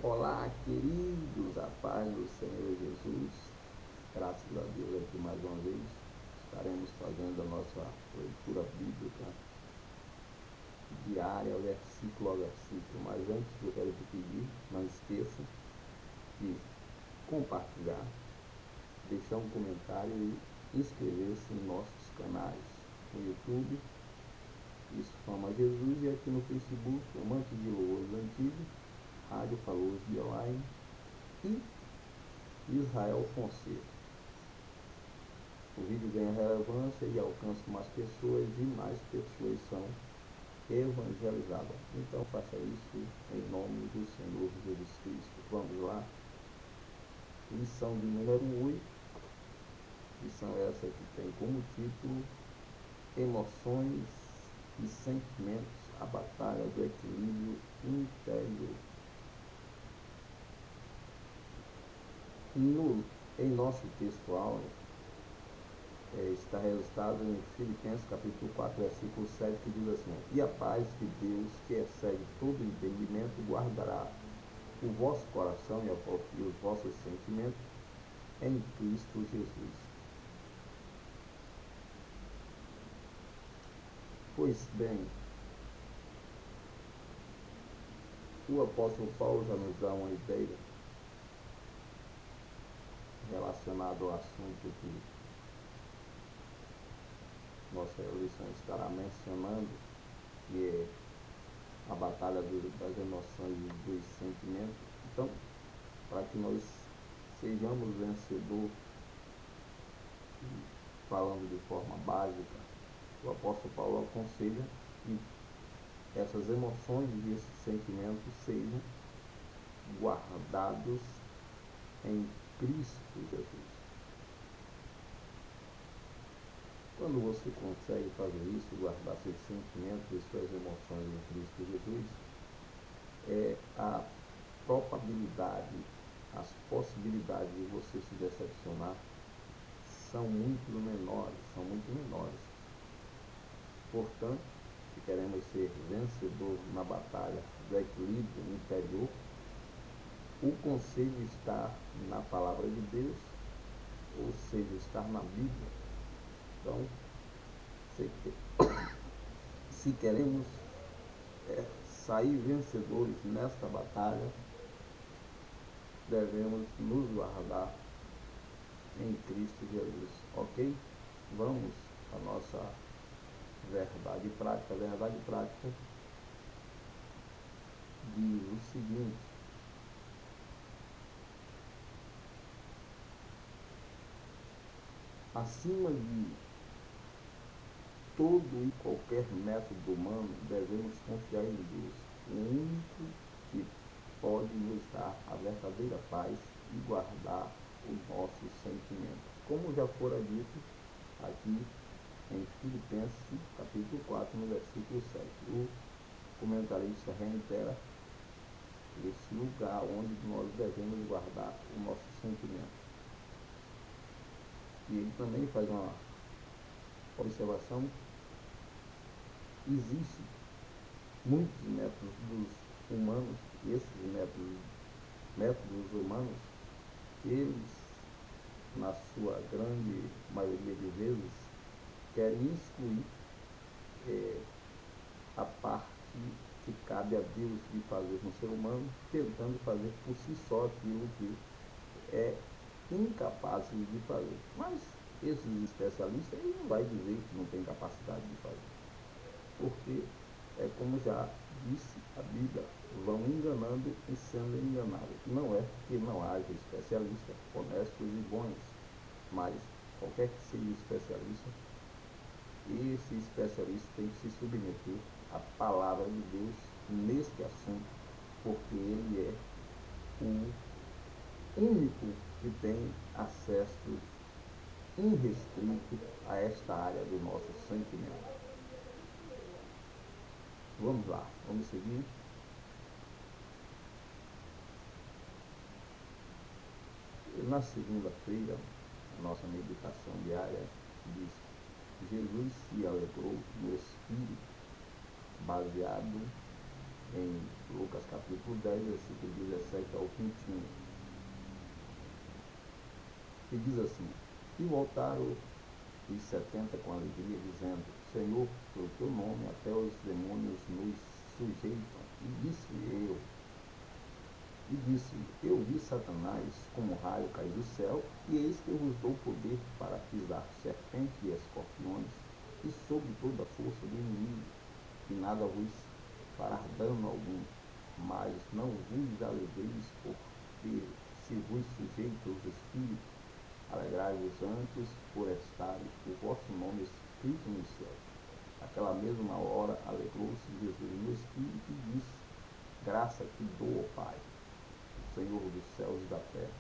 Olá, queridos, a paz do Senhor Jesus. Graças a Deus aqui mais uma vez. Estaremos fazendo a nossa leitura bíblica diária, versículo a versículo. Mas antes eu quero te pedir, não esqueça de compartilhar, deixar um comentário e inscrever-se em nossos canais no YouTube, Isso Fama Jesus, e aqui no Facebook, Amante de Louvores Antigos, Rádio Falou de Online e Israel Fonseca. O vídeo ganha relevância e alcança mais pessoas e mais pessoas são evangelizadas. Então faça isso em nome do Senhor Jesus Cristo. Vamos lá. Lição de número 8. Lição essa que tem como título Emoções e Sentimentos, a Batalha do Equilíbrio Interior. Em nosso texto-aula, está registrado em Filipenses capítulo 4, versículo 7, que diz assim: E a paz de Deus, que excede todo entendimento, guardará o vosso coração e os vossos sentimentos em Cristo Jesus. Pois bem, o apóstolo Paulo já nos dá uma ideia relacionada ao assunto que nossa lição estará mencionando, que é a batalha das emoções e dos sentimentos. Então, para que nós sejamos vencedores, falando de forma básica, o apóstolo Paulo aconselha que essas emoções e esses sentimentos sejam guardados em Cristo Jesus. Quando você consegue fazer isso, guardar seus sentimentos e suas emoções em Cristo Jesus, a probabilidade, as possibilidades de você se decepcionar são muito menores. Portanto, se queremos ser vencedor na batalha do equilíbrio interior, o conselho está na palavra de Deus, ou seja, está na Bíblia. Então, se queremos sair vencedores nesta batalha, devemos nos guardar em Cristo Jesus, ok? Vamos à nossa verdade prática. A verdade prática diz o seguinte: acima de todo e qualquer método humano, devemos confiar em Deus, o único que pode nos dar a verdadeira paz e guardar os nossos sentimentos. Como já fora dito aqui em Filipenses capítulo 4, no versículo 7. O comentarista reitera esse lugar onde nós devemos guardar o nosso sentimento. E ele também faz uma observação: existem muitos métodos humanos, e esses métodos humanos, eles, na sua grande maioria de vezes, querem excluir a parte que cabe a Deus de fazer no ser humano, tentando fazer por si só aquilo que é incapaz de fazer. Mas esses especialistas, ele não vai dizer que não tem capacidade de fazer, porque é como já disse a Bíblia: vão enganando e sendo enganados. Não é que não haja especialistas honestos e bons, mas qualquer que seja especialista, esse especialista tem que se submeter à palavra de Deus neste assunto, porque ele é o único que tem acesso irrestrito a esta área do nosso sentimento. Vamos lá, vamos seguir. Na segunda-feira, a nossa meditação diária diz: Jesus se alegrou no Espírito, baseado em Lucas capítulo 10, versículo 17 ao 21. E diz assim: E voltaram os 70 com alegria, dizendo: Senhor, pelo teu nome até os demônios nos sujeitam. Eu vi Satanás como um raio cair do céu, e eis que eu vos dou poder para pisar serpentes e escorpiões, e sobre toda a força do inimigo, e nada vos fará dano algum. Mas não vos alegreis, porque se vos sujeita os espíritos, alegrai-vos antes por estar o vosso nome escrito no céu. Aquela mesma hora alegrou-se Jesus no espírito e disse: Graça te dou, ó Pai, Senhor dos céus e da terra,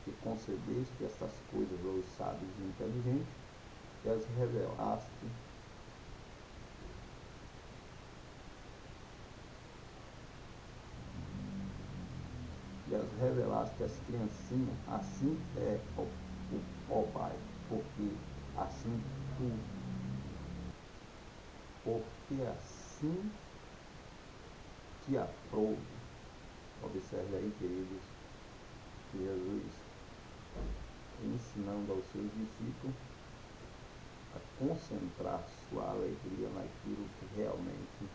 que concedeste estas coisas aos sábios e inteligentes, e as revelaste às criancinhas. Assim é, ó Pai, porque assim tu, porque assim te aprouve. Observe aí, queridos, Jesus ensinando aos seus discípulos a concentrar sua alegria naquilo que realmente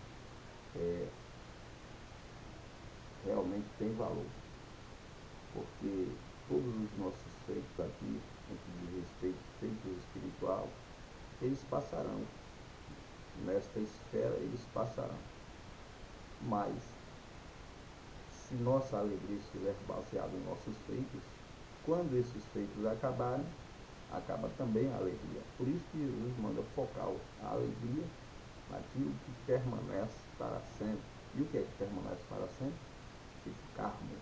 tem valor. Porque todos os nossos feitos aqui, no que diz respeito a feitos espiritual, eles passarão. Nesta esfera eles passarão. Mas se nossa alegria estiver baseada em nossos feitos, quando esses feitos acabarem, acaba também a alegria. Por isso que Jesus manda focar a alegria naquilo que permanece para sempre. E o que é que permanece para sempre? Se ficarmos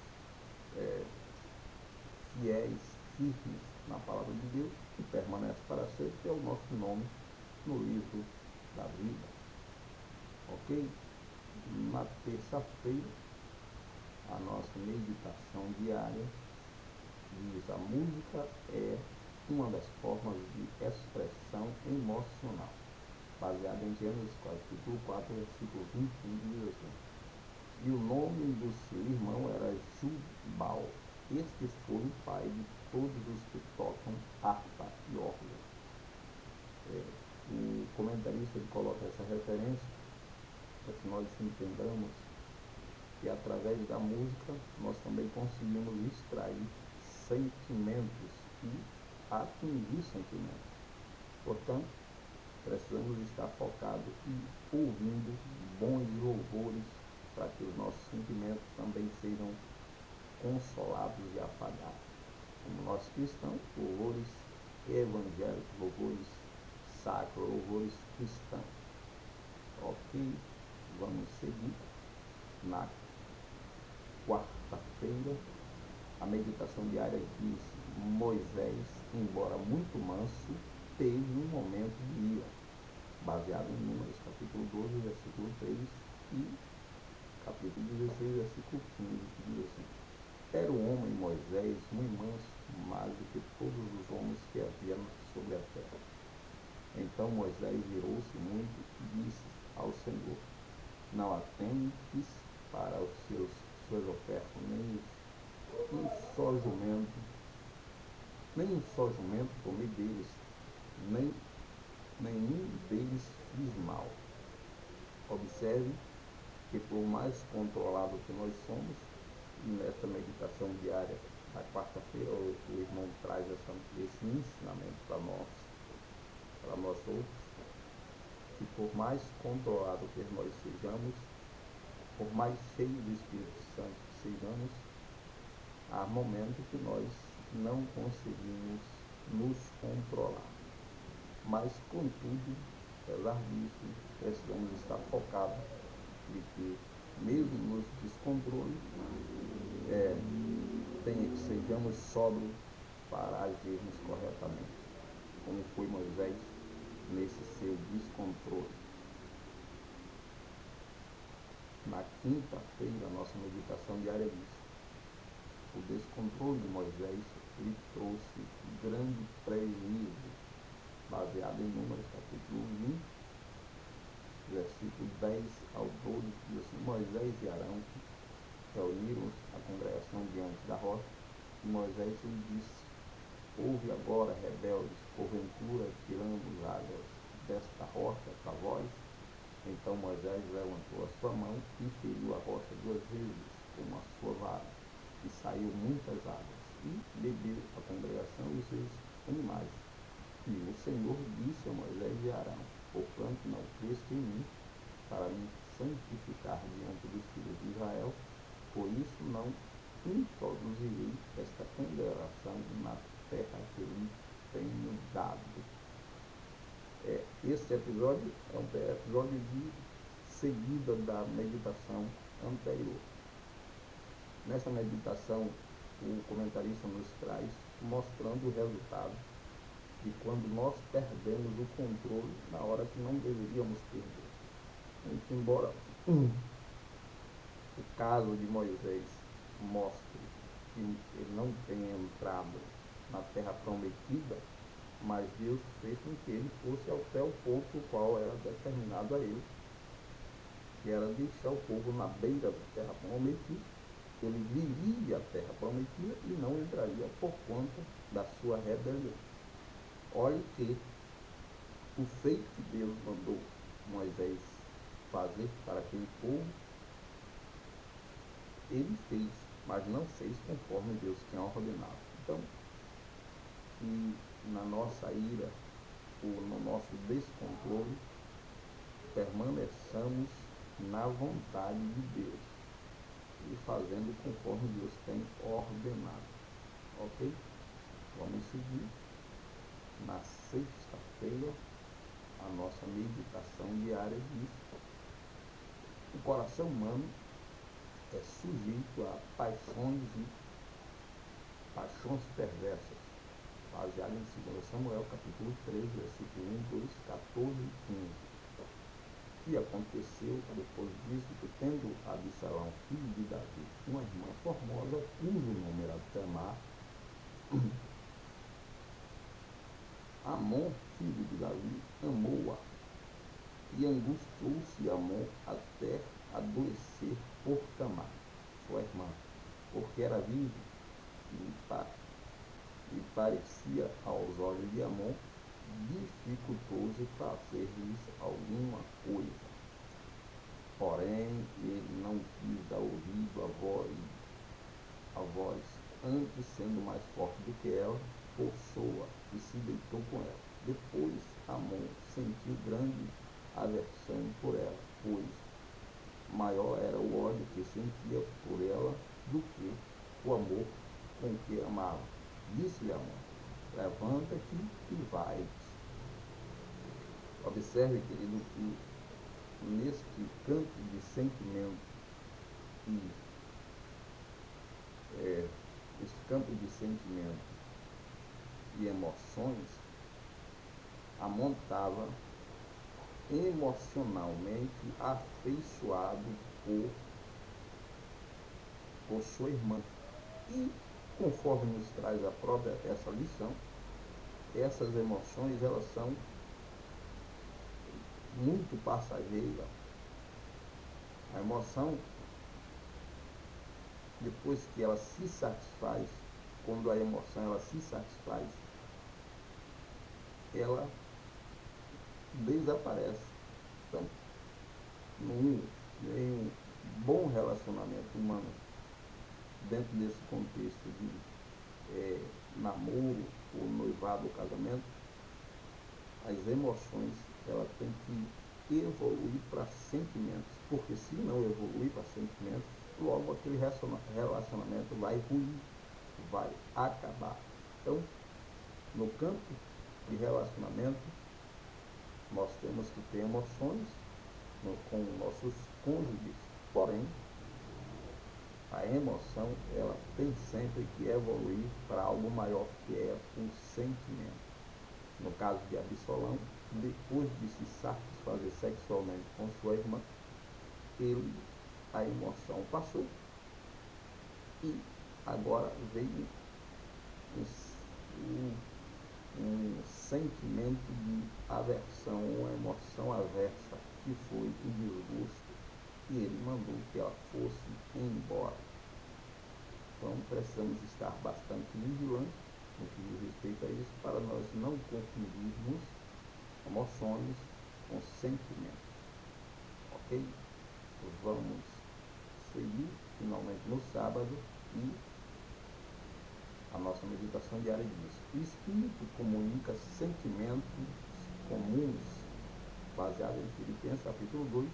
fiéis, firmes na palavra de Deus, que permanece para sempre, é o nosso nome no livro da vida. Ok? Na terça-feira, a nossa meditação diária diz: a música é uma das formas de expressão emocional, baseada em Gênesis capítulo 4, versículo 21, diz assim: E o nome do seu irmão era Jubal. Este foi o pai de todos os que tocam harpa e órgão. O comentarista ele coloca essa referência para que nós entendamos que através da música nós também conseguimos extrair sentimentos e atingir sentimentos. Portanto, precisamos estar focados e ouvindo bons louvores para que os nossos sentimentos também sejam consolados e afagados. Como nós cristãos, louvores evangélicos, louvores sacros, louvores cristãos. Ok? Vamos seguir. Na quarta-feira, a meditação diária diz: Moisés, embora muito manso, teve um momento de ira, baseado em Números capítulo 12, versículo 3 e capítulo 16, versículo 15, que diz assim: Era o homem Moisés muito manso, mais do que todos os homens que havia sobre a terra. Então Moisés irou-se muito e disse ao Senhor: Não atentes para suas ofertas, nem um só jumento tomei deles, nenhum deles fiz mal. Observe que por mais controlado que nós somos, e nesta meditação diária da quarta-feira, o irmão traz esse ensinamento para nós outros, que por mais controlado que nós sejamos, por mais cheios do Espírito Santo que sejamos, há momentos que nós não conseguimos nos controlar. Mas, contudo, apesar disso, precisamos estar focados de que, mesmo nos descontrole, sejamos sóbrios para agirmos corretamente, como foi Moisés nesse seu descontrole. Na quinta-feira, a nossa meditação diária diz: o descontrole de Moisés lhe trouxe grande prejuízo, baseado em Números capítulo 20, versículo 10 ao 12, diz assim: Moisés e Arão reuniram a congregação diante da rocha, e Moisés lhe disse: Ouve agora, rebeldes, porventura tiramos águas desta rocha para vós? Então Moisés levantou a sua mão e feriu a rocha 2 vezes com a sua vara, e saiu muitas águas, e bebeu a congregação e os seus animais. E o Senhor disse a Moisés e Arão: Porquanto não creste em mim, para me santificar diante dos filhos de Israel, por isso não introduzirei esta congregação na terra que lhe tenho dado. Este episódio é um episódio de seguida da meditação anterior. Nessa meditação, o comentarista nos traz mostrando o resultado de quando nós perdemos o controle na hora que não deveríamos perder. Muito embora o caso de Moisés mostre que ele não tenha entrado na terra prometida, mas Deus fez com que ele fosse até o ponto qual era determinado a ele, que era deixar o povo na beira da terra prometida. Ele viria a terra prometida e não entraria por conta da sua rebelião. Olhe que o feito que Deus mandou Moisés fazer para aquele povo, ele fez, mas não fez conforme Deus tinha ordenado. Então, que na nossa ira ou no nosso descontrole, permaneçamos na vontade de Deus e fazendo conforme Deus tem ordenado. Ok? Vamos seguir na sexta-feira a nossa meditação diária diz: o coração humano é sujeito a paixões perversas, baseado em 2 Samuel, capítulo 13, versículo 1, 2, 14 e 15. E aconteceu, depois disso, que tendo Absalão, filho de Davi, uma irmã formosa, cujo nome era Tamar, Amon, filho de Davi, amou-a, e angustiou-se Amon até adoecer por Tamar, sua irmã, porque era virgem, e parecia aos olhos de Amon dificultoso fazer-lhes alguma coisa. Porém, ele não quis dar ouvido à voz, antes, sendo mais forte do que ela, forçou-a e se deitou com ela. Depois, Amon sentiu grande aversão por ela, pois maior era o ódio que sentia por ela do que o amor com que amava. Disse-lhe Amon: levanta-te e vai. Observe, querido, que neste campo de sentimento e este campo de sentimento e emoções, Amon estava emocionalmente afeiçoado por sua irmã. E, conforme nos traz a própria essa lição, essas emoções, elas são muito passageiras. A emoção, depois que ela se satisfaz, quando a emoção ela se satisfaz, ela desaparece. Então, em um bom relacionamento humano, dentro desse contexto de namoro, ou noivado, ou casamento, as emoções ela tem que evoluir para sentimentos, porque se não evoluir para sentimentos, logo aquele relacionamento vai ruir, vai acabar. Então, no campo de relacionamento, nós temos que ter emoções com nossos cônjuges, porém, a emoção ela tem sempre que evoluir para algo maior, que é o sentimento. No caso de Absalão, depois de se satisfazer sexualmente com sua irmã, a emoção passou e agora veio um sentimento de aversão, uma emoção aversa. que foi o desgosto que ele mandou que ela fosse embora. Então, precisamos estar bastante vigilantes no que diz respeito a isso, para nós não confundirmos emoções com sentimentos, ok? Vamos seguir finalmente no sábado, e a nossa meditação diária diz: o Espírito comunica sentimentos comuns, baseado em Filipenses capítulo 2,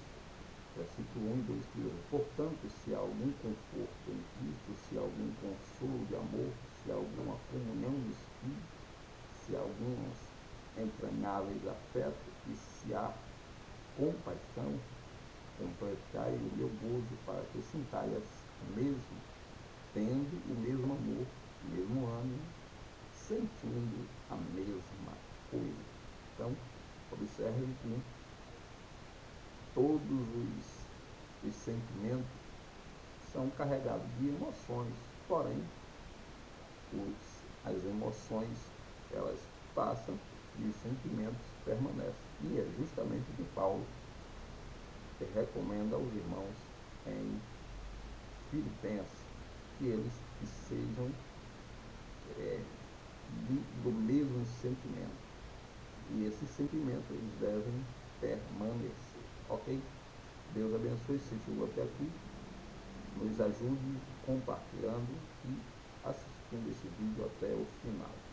versículo 1 e 2, que diz: portanto, se há algum conforto em Cristo, se há algum consolo de amor, se há alguma comunhão do Espírito, se há alguns entranháveis afetos, e se há compaixão, completai o meu gozo, para que sintais mesmo, tendo o mesmo amor, o mesmo ânimo, sentindo a mesma coisa. Então, observe que todos os sentimentos são carregados de emoções, porém, as emoções, elas passam e os sentimentos permanecem. E é justamente o que Paulo recomenda aos irmãos em Filipenses, que eles que sejam do mesmo sentimento. E esses sentimentos, eles devem permanecer, ok? Deus abençoe. Se chegou até aqui, nos ajude compartilhando e assistindo esse vídeo até o final.